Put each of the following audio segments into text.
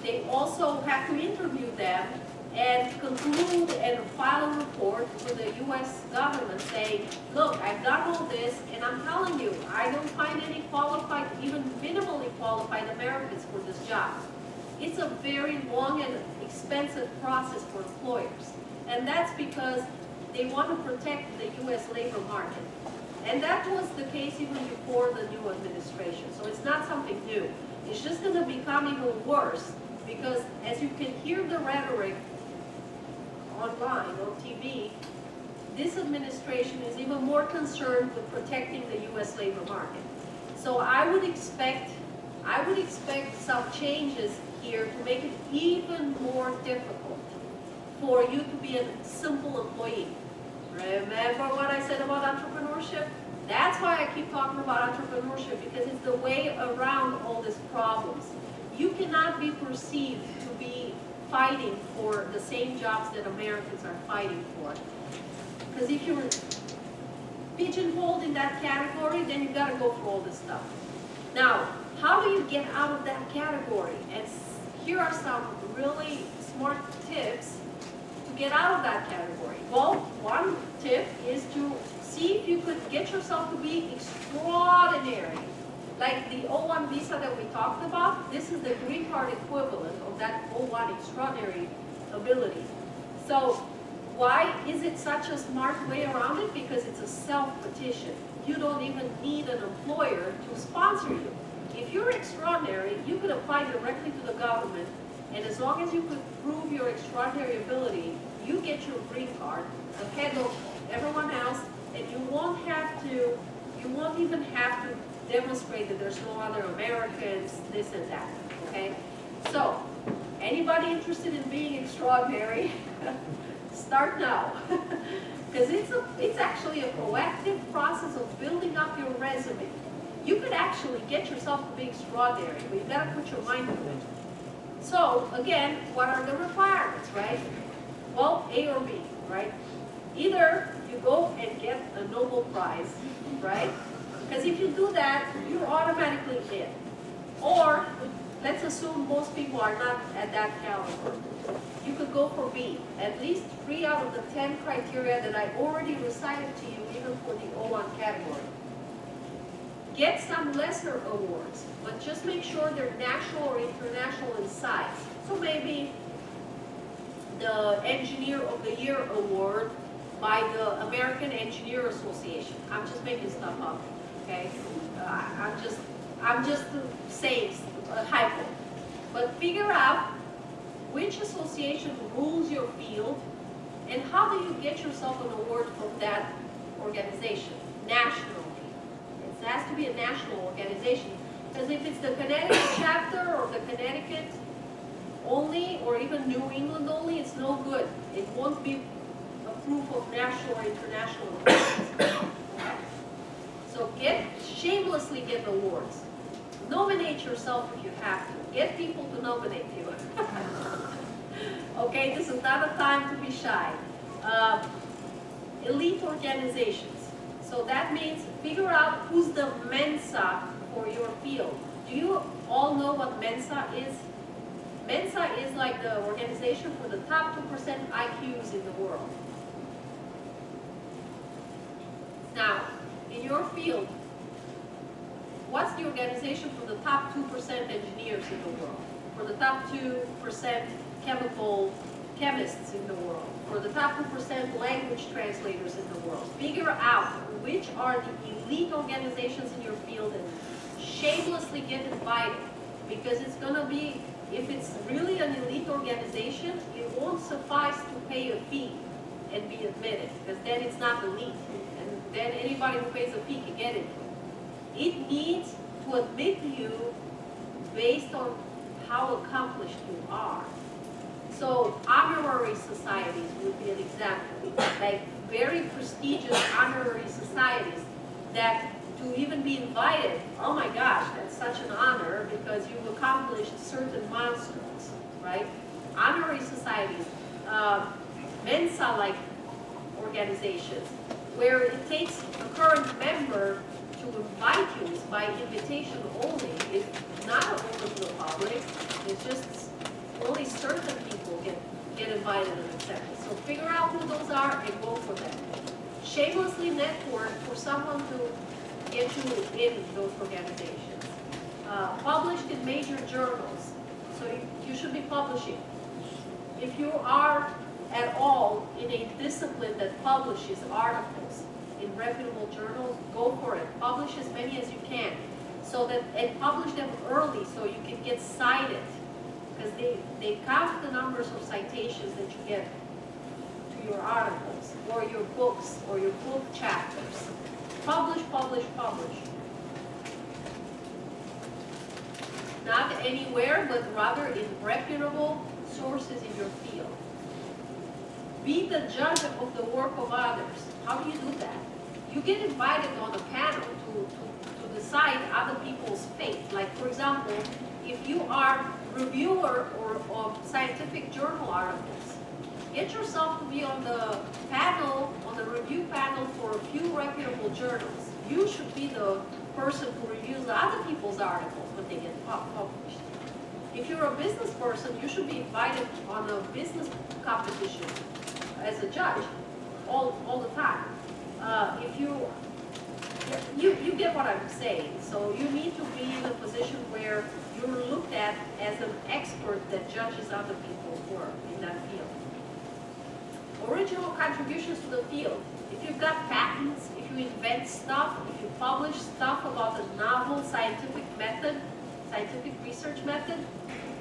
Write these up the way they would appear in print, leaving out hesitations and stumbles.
they also have to interview them and conclude and file a report with the U.S. government saying, look, I've done all this, and I'm telling you, I don't find any qualified, even minimally qualified Americans for this job. It's a very long and expensive process for employers. And that's because they want to protect the U.S. labor market. And that was the case even before the new administration. So it's not something new. It's just going to become even worse because as you can hear the rhetoric online, on TV, this administration is even more concerned with protecting the U.S. labor market. So I would expect some changes here to make it even more difficult for you to be a simple employee. Remember what I said about entrepreneurship? That's why I keep talking about entrepreneurship, because it's the way around all these problems. You cannot be perceived to be fighting for the same jobs that Americans are fighting for. Because if you're pigeonholed in that category, then you've got to go through all this stuff. Now, how do you get out of that category? And here are some really smart tips to get out of that category. Well, one tip is to see if you could get yourself to be extraordinary. Like the O1 visa that we talked about, this is the green card equivalent of that O1 extraordinary ability. So why is it such a smart way around it? Because it's a self-petition. You don't even need an employer to sponsor you. If you're extraordinary, you could apply directly to the government, and as long as you could prove your extraordinary ability, you get your green card ahead of everyone else, and you won't even have to demonstrate that there's no other Americans, this and that, okay? So, anybody interested in being extraordinary, start now. Because it's actually a proactive process of building up your resume. You could actually get yourself to be extraordinary, but you've got to put your mind to it. So, again, what are the requirements, right? Well, A or B, right? Either you go and get a Nobel Prize, right? Because if you do that, you're automatically in. Or, let's assume most people are not at that caliber. You could go for B. At least 3 out of the 10 criteria that I already recited to you, even for the O1 category. Get some lesser awards, but just make sure they're national or international in size. So maybe the Engineer of the Year award by the American Engineer Association. I'm just making stuff up, okay? I'm just saying a hypo. But figure out which association rules your field, and how do you get yourself an award from that organization nationally. It has to be a national organization, because if it's the Connecticut chapter or the Connecticut only, or even New England only, it's no good. It won't be a proof of national or international awards. So shamelessly get awards. Nominate yourself if you have to. Get people to nominate you. Okay, this is not a time to be shy. Elite organizations. So that means figure out who's the Mensa for your field. Do you all know what Mensa is? Mensa is like the organization for the top 2% IQs in the world. Now, in your field, what's the organization for the top 2% engineers in the world? For the top 2% chemists in the world? For the top 2% language translators in the world? Figure out which are the elite organizations in your field and shamelessly get invited. Because it's going to be, if it's really an elite organization, it won't suffice to pay a fee and be admitted, because then it's not elite. And then anybody who pays a fee can get it. It needs to admit you based on how accomplished you are. So honorary societies would be an example, like very prestigious honorary societies that to even be invited, oh my gosh, that's such an honor because you've accomplished certain milestones, right? Honorary societies, Mensa-like organizations, where it takes a current member to invite you. It's by invitation only. It's not open to the public. It's just only certain people get invited and accepted. So figure out who those are and go for them. Shamelessly network for someone to get you in those organizations. Published in major journals, so you should be publishing. If you are at all in a discipline that publishes articles in reputable journals, go for it. Publish as many as you can, so that and publish them early so you can get cited, because they count the numbers of citations that you get to your articles or your books or your book chapters. Publish, publish, publish. Not anywhere, but rather in reputable sources in your field. Be the judge of the work of others. How do you do that? You get invited on a panel to decide other people's fate. Like, for example, if you are reviewer of scientific journal articles, get yourself to be on the panel, on the review panel for a few reputable journals. You should be the person who reviews other people's articles when they get published. If you're a business person, you should be invited on a business competition as a judge all the time. If you get what I'm saying. So you need to be in a position where you're looked at as an expert that judges other people's work in that field. Original contributions to the field. If you've got patents, if you invent stuff, if you publish stuff about a novel scientific method, scientific research method,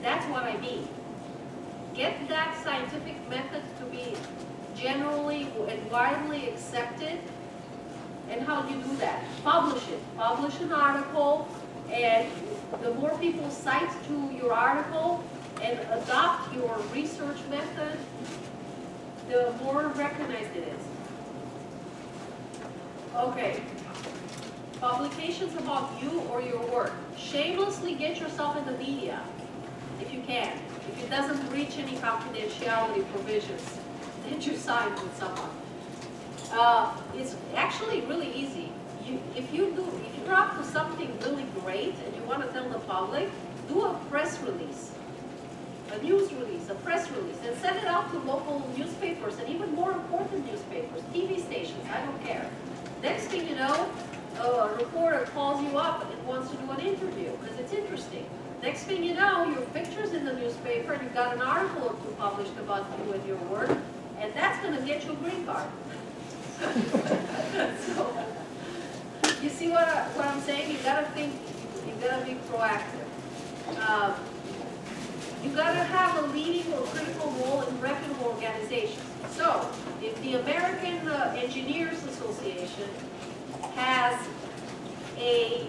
that's what I mean. Get that scientific method to be generally and widely accepted. And how do you do that? Publish it. Publish an article, and the more people cite to your article and adopt your research method, the more recognized it is. Okay. Publications about you or your work. Shamelessly get yourself in the media, if you can. If it doesn't reach any confidentiality provisions that you signed with someone. It's actually really easy. If you're up to something really great and you want to tell the public, do a press release, a news release, a press release, and send it out to local newspapers and even more important newspapers, TV stations, I don't care. Next thing you know, a reporter calls you up and wants to do an interview because it's interesting. Next thing you know, your picture's in the newspaper and you've got an article or two published about you and your work, and that's going to get you a green card. So, you see what I'm saying? You gotta think, you gotta be proactive. You gotta have a leading or critical role in reputable organizations. So, if the American Engineers Association has a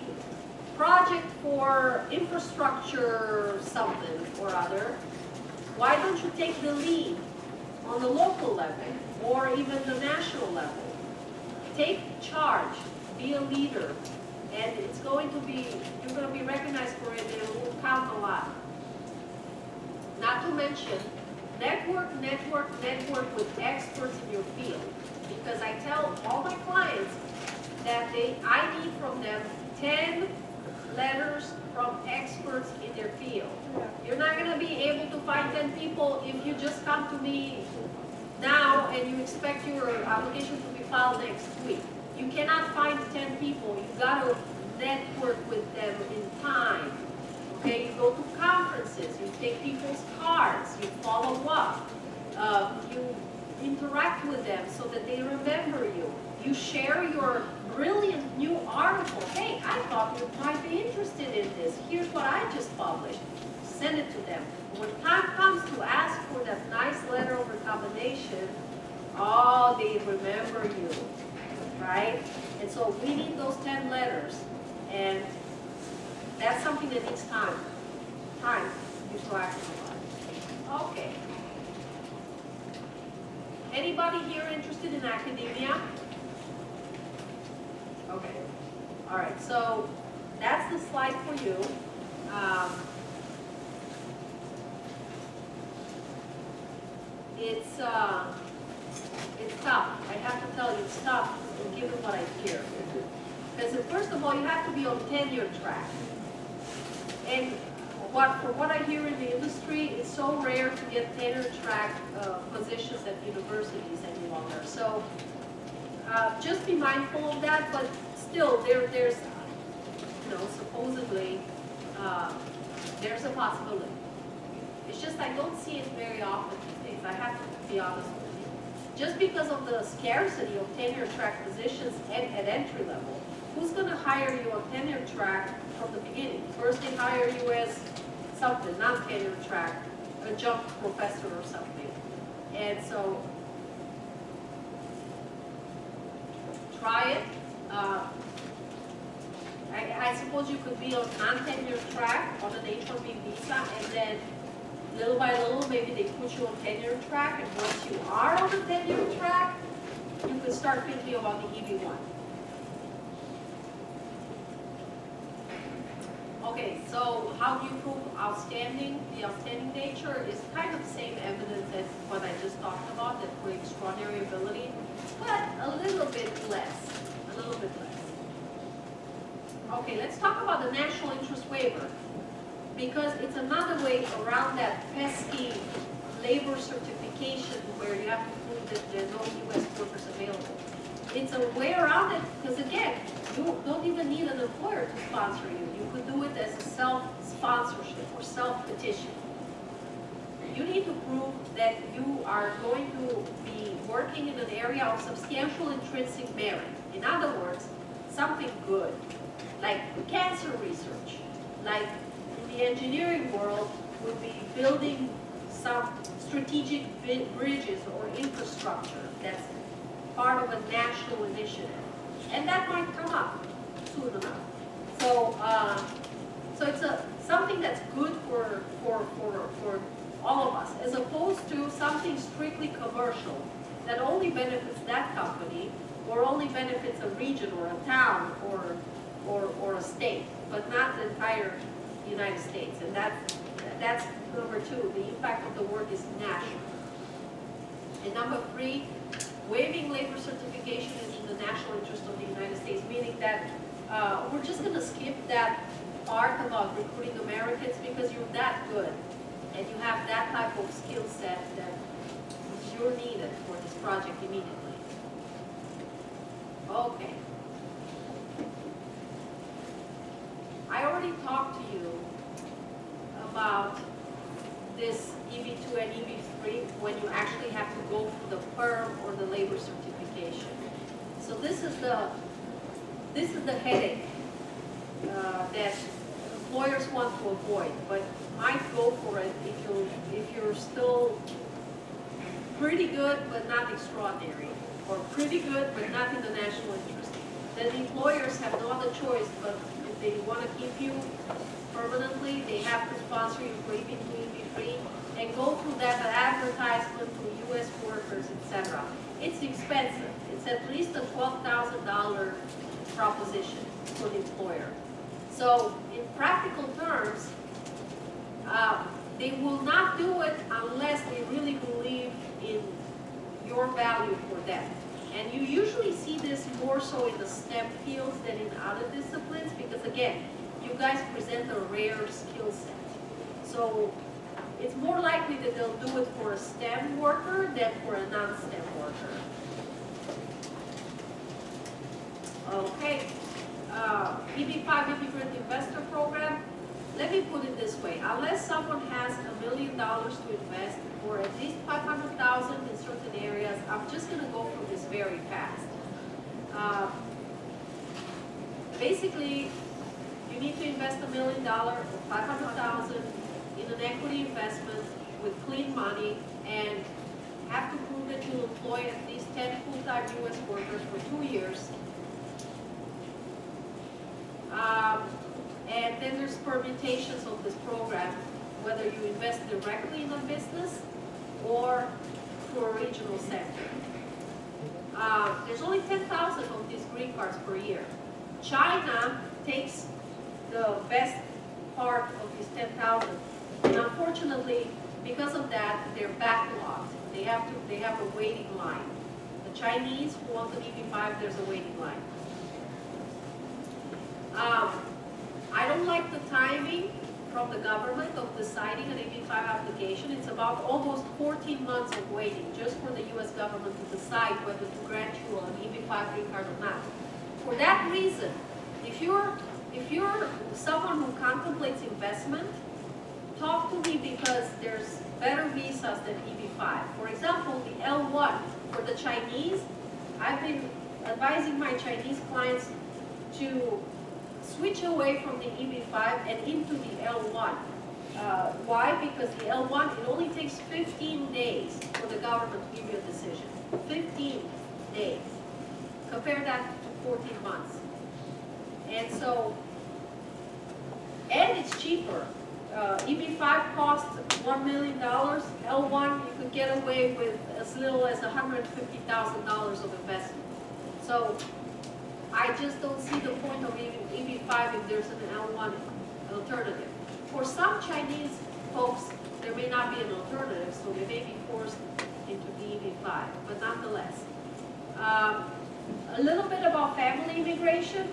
project for infrastructure something or other, why don't you take the lead on the local level or even the national level? Take charge, be a leader, and it's going to be, you're going to be recognized for it, and it will count a lot. Not to mention, network with experts in your field. Because I tell all my clients that I need from them 10 letters from experts in their field. You're not going to be able to find 10 people if you just come to me now and you expect your application to be filed next week. You cannot find 10 people. You got to network with them in time. Okay, you go to conferences, you take people's cards, you follow up, you interact with them so that they remember you. You share your brilliant new article. Hey, I thought you might be interested in this. Here's what I just published. Send it to them. When time comes to ask for that nice letter of recommendation, oh, they remember you, right? And so we need those 10 letters, and that's something that needs time. Time to be proactive about. Okay. Anybody here interested in academia? Okay. All right. So that's the slide for you. It's tough. I have to tell you, it's tough given what I hear. Because first of all, you have to be on tenure track. And from what I hear in the industry, it's so rare trying to get tenure track positions at universities any longer. So just be mindful of that, but still there's, supposedly there's a possibility. It's just I don't see it very often these days. I have to be honest with you. Just because of the scarcity of tenure track positions at entry level, who's going to hire you on tenure track from the beginning? First they hire you as something, not tenure track, adjunct professor or something. And so, try it. I suppose you could be on non-tenure track on an H-1B visa, and then little by little, maybe they put you on tenure track, and once you are on the tenure track, you can start thinking about the EB-1. Okay, so how do you prove outstanding? The outstanding nature is kind of the same evidence as what I just talked about, that for extraordinary ability, but a little bit less, a little bit less. Okay, let's talk about the national interest waiver, because it's another way around that pesky labor certification where you have to prove that there are no U.S. workers available. It's a way around it because, again, you don't even need an employer to sponsor you. You could do it as a self-sponsorship or self-petition. You need to prove that you are going to be working in an area of substantial intrinsic merit. In other words, something good, like cancer research, like in the engineering world, would be building some strategic bridges or infrastructure that's part of a national initiative. And that might come up soon enough. So, so it's something that's good for all of us, as opposed to something strictly commercial that only benefits that company, or only benefits a region or a town or a state, but not the entire United States. And that's number two. The impact of the work is national. And number three, waiving labor certification is in the national interest of the United States, meaning that we're just going to skip that part about recruiting Americans because you're that good and you have that type of skill set that you're needed for this project immediately. Okay. I already talked to you about this EB2 and EB3 when you actually have to go through the PERM or the labor certification. So this is the headache that employers want to avoid, but might go for it if you're still pretty good but not extraordinary, or pretty good but not in the national interest. Then the employers have no other choice, but if they want to keep you permanently, they have to sponsor you for EB2, EB3, and go through that advertisement to U.S. workers, etc. It's expensive. It's at least a $12,000 proposition for the employer. So in practical terms, they will not do it unless they really believe in your value for them. And you usually see this more so in the STEM fields than in other disciplines because, again, you guys present a rare skill set. So it's more likely that they'll do it for a STEM worker than for a non-STEM worker. Okay. EB5, Immigrant Investor Program. Let me put it this way. Unless someone has $1 million to invest or at least $500,000 in certain areas, I'm just going to go through this very fast. Basically, you need to invest $1 million or $500,000 in an equity investment with clean money and have to prove that you'll employ at least 10 full-time U.S. workers for 2 years. And then there's permutations of this program, whether you invest directly in a business or through a regional center. There's only 10,000 of these green cards per year. China takes the best part of these 10,000. And unfortunately, because of that, they're backlogged. They have a waiting line. The Chinese who want an EB5, there's a waiting line. I don't like the timing from the government of deciding an EB-5 application. It's about almost 14 months of waiting just for the U.S. government to decide whether to grant you an EB-5 green card or not. For that reason, if you're someone who contemplates investment, talk to me because there's better visas than EB-5. For example, the L1 for the Chinese, I've been advising my Chinese clients to switch away from the EB-5 and into the L1. Why? Because the L1, it only takes 15 days for the government to give you a decision. 15 days. Compare that to 14 months. And so, and it's cheaper. EB-5 costs $1 million. L1, you could get away with as little as $150,000 of investment. So I just don't see the point of EB-5 if there's an L1 alternative. For some Chinese folks, there may not be an alternative, so they may be forced into the EB-5, but nonetheless. A little bit about family immigration,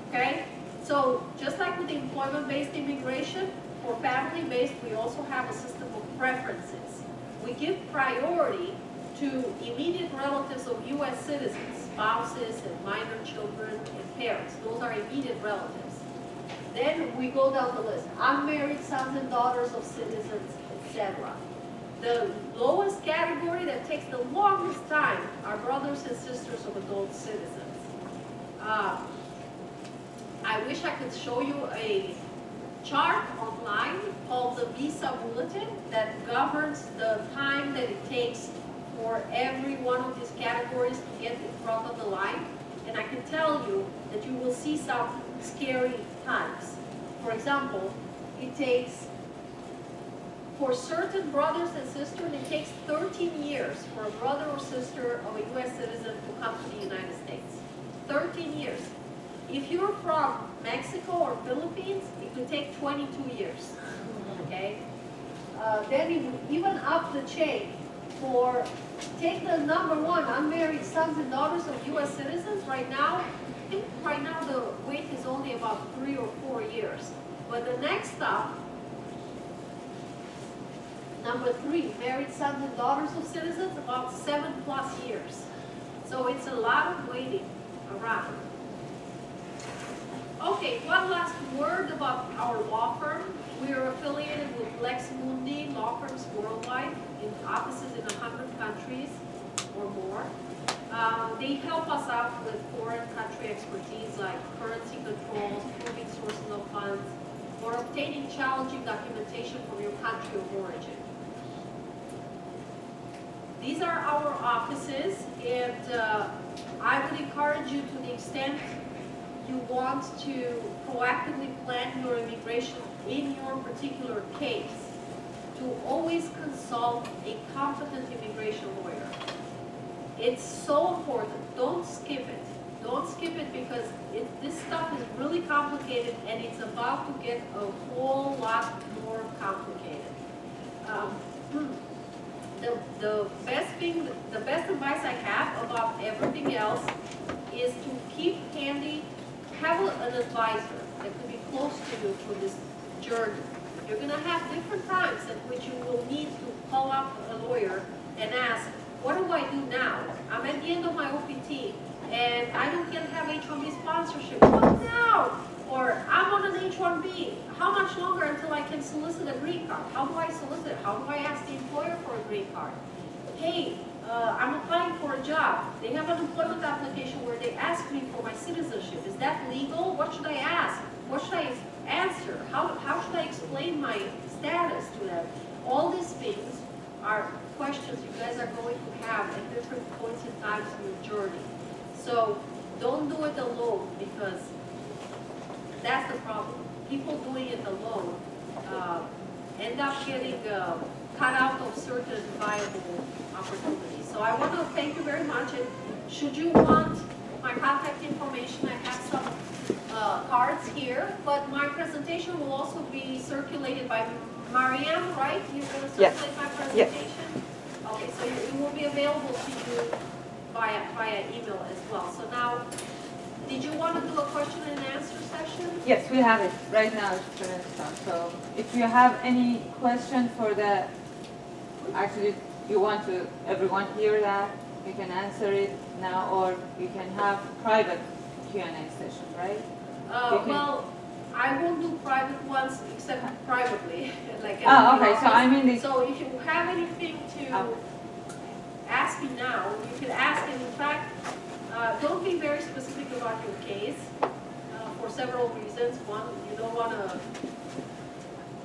okay? So just like with the employment-based immigration, for family-based, we also have a system of preferences. We give priority to immediate relatives of U.S. citizens, spouses and minor children and parents. Those are immediate relatives. Then we go down the list. Unmarried sons and daughters of citizens, etc. The lowest category that takes the longest time are brothers and sisters of adult citizens. I wish I could show you a chart online called the Visa Bulletin that governs the time that it takes for every one of these categories to get in front of the line. And I can tell you that you will see some scary times. For example, it takes, for certain brothers and sisters, it takes 13 years for a brother or sister of a U.S. citizen to come to the United States. 13 years. If you're from Mexico or Philippines, it could take 22 years, okay? Then it would even up the chain for, take the number one, unmarried sons and daughters of U.S. citizens. Right now, I think right now the wait is only about 3 or 4 years. But the next stop, number 3, married sons and daughters of citizens, about 7+ years. So it's a lot of waiting around. Okay, one last word about our law firm. We are affiliated with Lex Mundi law firms worldwide, in offices in 100 countries or more. They help us out with foreign country expertise like currency controls, proving sources of funds, or obtaining challenging documentation from your country of origin. These are our offices, and I would encourage you, to the extent you want to proactively plan your immigration in your particular case, to always consult a competent immigration lawyer. It's so important. Don't skip it. Don't skip it because this stuff is really complicated and it's about to get a whole lot more complicated. The best advice I have about everything else is to keep handy. Have an advisor that could be close to you for this journey. You're going to have different times at which you will need to call up a lawyer and ask, what do I do now? I'm at the end of my OPT and I don't yet have H-1B sponsorship. What now? Or I'm on an H-1B. How much longer until I can solicit a green card? How do I solicit? How do I ask the employer for a green card? Hey, I'm applying for a job. They have an employment application where they ask me for my citizenship. Is that legal? What should I ask? What should I answer? How should I explain my status to them? All these things are questions you guys are going to have at different points in time in your journey. So don't do it alone, because that's the problem. People doing it alone end up getting cut out of certain viable opportunities. So I want to thank you very much. And should you want my contact information, I have some cards here. But my presentation will also be circulated by Mariam, right? You're going to circulate my presentation? Yes. Okay, so it will be available to you via email as well. So now, Did you want to do a question and answer session? Yes, we have it right now. It's going to start. So if you have any question for the, actually, you want to everyone hear that, you can answer it now, or you can have private Q&A session, right? You can- Well, I won't do private ones except privately, like. Oh, okay. So I mean, So if you have anything to Oh. ask me now, you can ask, and in fact, don't be very specific about your case, for several reasons. One, you don't want to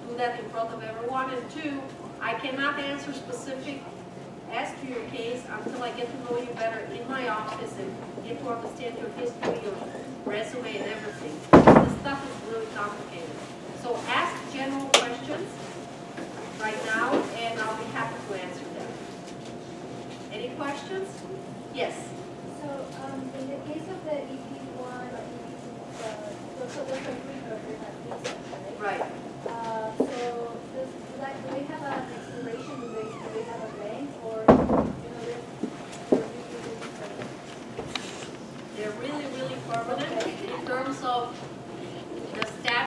do that in front of everyone, and two, I cannot answer specific as to your case until I get to know you better in my office and get to understand your history, your resume, and everything. This stuff is really complicated. So ask general questions right now, and I'll be happy to answer them. Any questions? Yes. So, in the case of the EP1 or EP2, so those are three burgers at least, right? Right. So, do they have an expiration? Do they have a blank, or, you know, they're usually permanent? They're really, really permanent in terms of